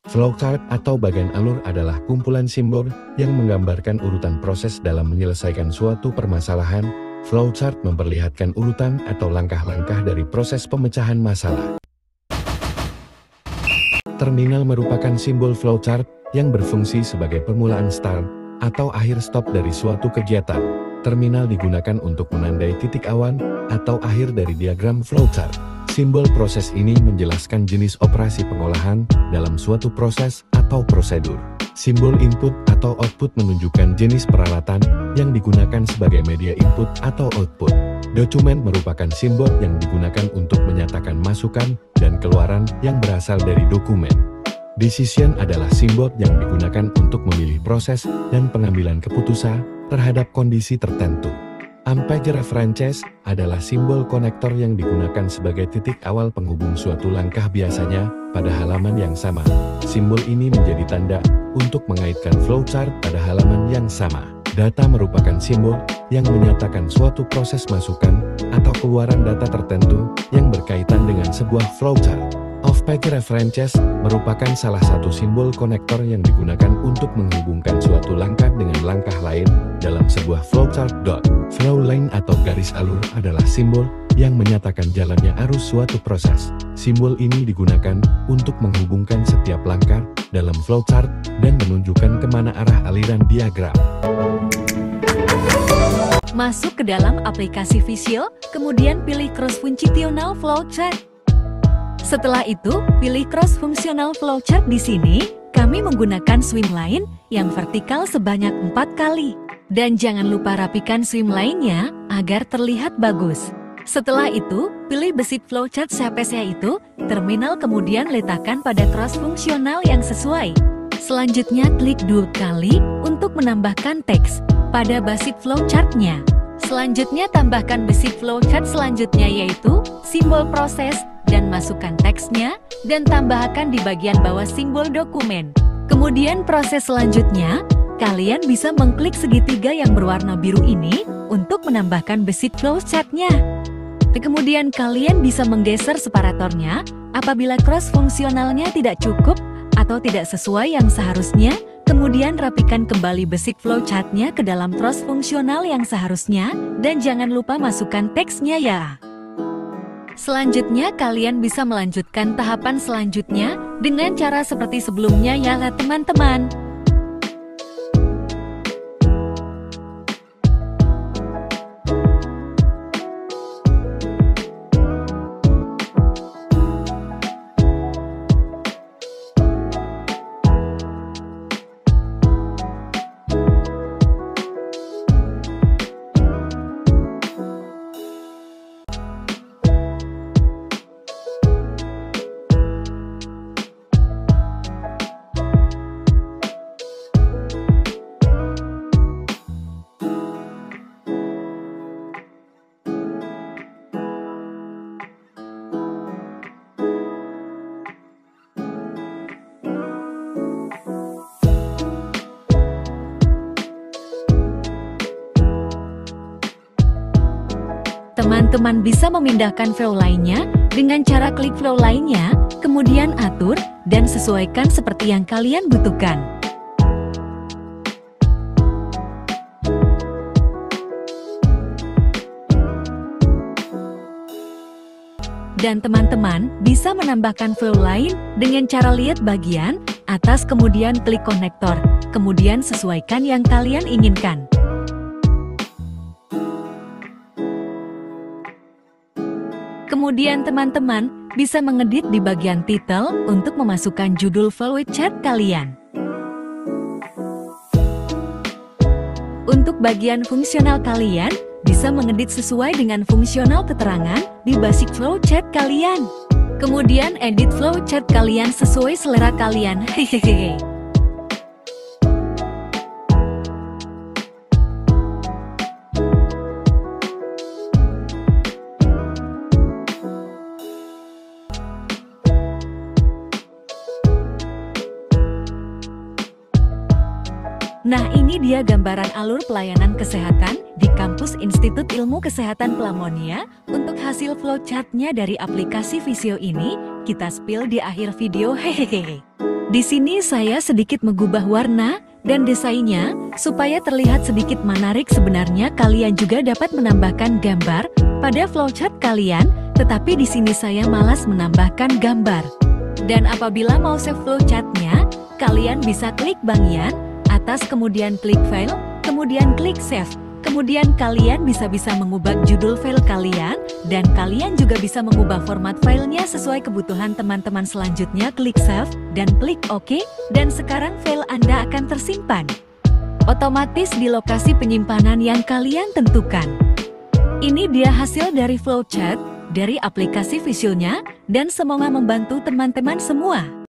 Flowchart atau bagan alur adalah kumpulan simbol yang menggambarkan urutan proses dalam menyelesaikan suatu permasalahan. Flowchart memperlihatkan urutan atau langkah-langkah dari proses pemecahan masalah. Terminal merupakan simbol flowchart yang berfungsi sebagai permulaan start atau akhir stop dari suatu kegiatan. Terminal digunakan untuk menandai titik awal atau akhir dari diagram flowchart. Simbol proses ini menjelaskan jenis operasi pengolahan dalam suatu proses atau prosedur. Simbol input atau output menunjukkan jenis peralatan yang digunakan sebagai media input atau output. Dokumen merupakan simbol yang digunakan untuk menyatakan masukan dan keluaran yang berasal dari dokumen. Decision adalah simbol yang digunakan untuk memilih proses dan pengambilan keputusan terhadap kondisi tertentu. Unpacked references adalah simbol konektor yang digunakan sebagai titik awal penghubung suatu langkah biasanya pada halaman yang sama. Simbol ini menjadi tanda untuk mengaitkan flowchart pada halaman yang sama. Data merupakan simbol yang menyatakan suatu proses masukan atau keluaran data tertentu yang berkaitan dengan sebuah flowchart. Off-page references merupakan salah satu simbol konektor yang digunakan untuk menghubungkan suatu langkah dengan langkah lain dalam sebuah flowchart. Flow line atau garis alur adalah simbol yang menyatakan jalannya arus suatu proses. Simbol ini digunakan untuk menghubungkan setiap langkah dalam flowchart dan menunjukkan kemana arah aliran diagram. Masuk ke dalam aplikasi Visio, kemudian pilih cross-functional flowchart. Setelah itu, pilih cross-functional flowchart di sini. Kami menggunakan swimline yang vertikal sebanyak 4 kali. Dan jangan lupa rapikan swimline-nya agar terlihat bagus. Setelah itu, pilih basic flowchart shape yaitu terminal, kemudian letakkan pada cross-functional yang sesuai. Selanjutnya, klik 2 kali untuk menambahkan teks pada basic flowchart-nya. Selanjutnya, tambahkan basic flowchart selanjutnya yaitu simbol proses, dan masukkan teksnya, dan tambahkan di bagian bawah simbol dokumen. Kemudian proses selanjutnya, kalian bisa mengklik segitiga yang berwarna biru ini untuk menambahkan basic flowchart-nya. Kemudian kalian bisa menggeser separatornya apabila cross-fungsionalnya tidak cukup atau tidak sesuai yang seharusnya. Kemudian rapikan kembali basic flowchart-nya ke dalam cross-fungsional yang seharusnya, dan jangan lupa masukkan teksnya ya. Selanjutnya kalian bisa melanjutkan tahapan selanjutnya dengan cara seperti sebelumnya ya teman-teman. Teman-teman bisa memindahkan flow lainnya dengan cara klik flow lainnya, kemudian atur dan sesuaikan seperti yang kalian butuhkan. Dan teman-teman bisa menambahkan flow lain dengan cara lihat bagian atas, kemudian klik konektor, kemudian sesuaikan yang kalian inginkan. Kemudian teman-teman bisa mengedit di bagian title untuk memasukkan judul flowchart kalian. Untuk bagian fungsional kalian bisa mengedit sesuai dengan fungsional keterangan di basic flowchart kalian. Kemudian edit flowchart kalian sesuai selera kalian. Hehehe. Nah, ini dia gambaran alur pelayanan kesehatan di kampus Institut Ilmu Kesehatan Pelamonia. Untuk hasil flowchart-nya dari aplikasi Visio ini, kita spill di akhir video. Hehehe. Di sini saya sedikit mengubah warna dan desainnya supaya terlihat sedikit menarik. Sebenarnya kalian juga dapat menambahkan gambar pada flowchart kalian, tetapi di sini saya malas menambahkan gambar. Dan apabila mau save flowchartnya, kalian bisa klik bagian atas, kemudian klik file, kemudian klik save. Kemudian kalian bisa mengubah judul file kalian, dan kalian juga bisa mengubah format filenya sesuai kebutuhan teman-teman. Selanjutnya klik save, dan klik OK, dan sekarang file Anda akan tersimpan otomatis di lokasi penyimpanan yang kalian tentukan. Ini dia hasil dari flowchart dari aplikasi Visionya, dan semoga membantu teman-teman semua.